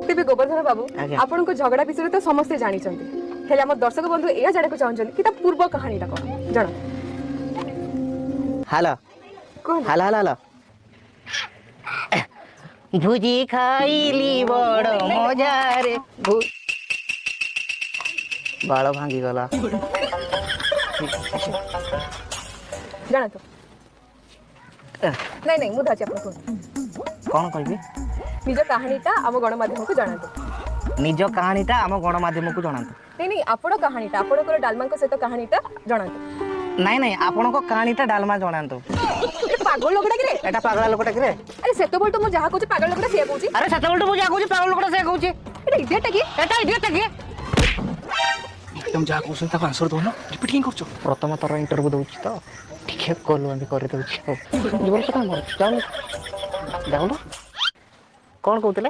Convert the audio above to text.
तेबे गोवर्धन बाबू आज्ञा। आपन को झगड़ा विषय तो समस्त जानी चंती हेले हम दर्शक बंधु एया जाने को चाहन कि ता पूर्व कहानीटा कोन जण हेलो कोन हेलो हेलो हेलो भुजी खाइली बड़ मजार बाल भांगी गला जण तो नहीं मुदा छी आपन कौन कहबी निज कहानीटा आम गणमाध्यम को जणातु निज कहानीटा आम गणमाध्यम को जणातु नहीं आपण कहानीटा आपण डालमा को सहित कहानीटा जणातु नहीं नहीं आपण को कहानीटा डालमा जणातु ए पागल लोकटा कि रे एटा पागला लोकटा कि रे अरे सेतो बोल तो मु जहा कहूची पागल लोकटा से कहूची अरे सत बोलटू बुझा कहूची पागल लोकटा से कहूची एटा इडियट की एटा इडियट कि एकदम जहाँ कौन ताको आंसर दो ना रिपीट क्यों करछो प्रथम थर इंटरव्यू दउची तो ठीक कॉल हम कर दउची जीवन कथा मर जाऊ जाऊ कौन कहते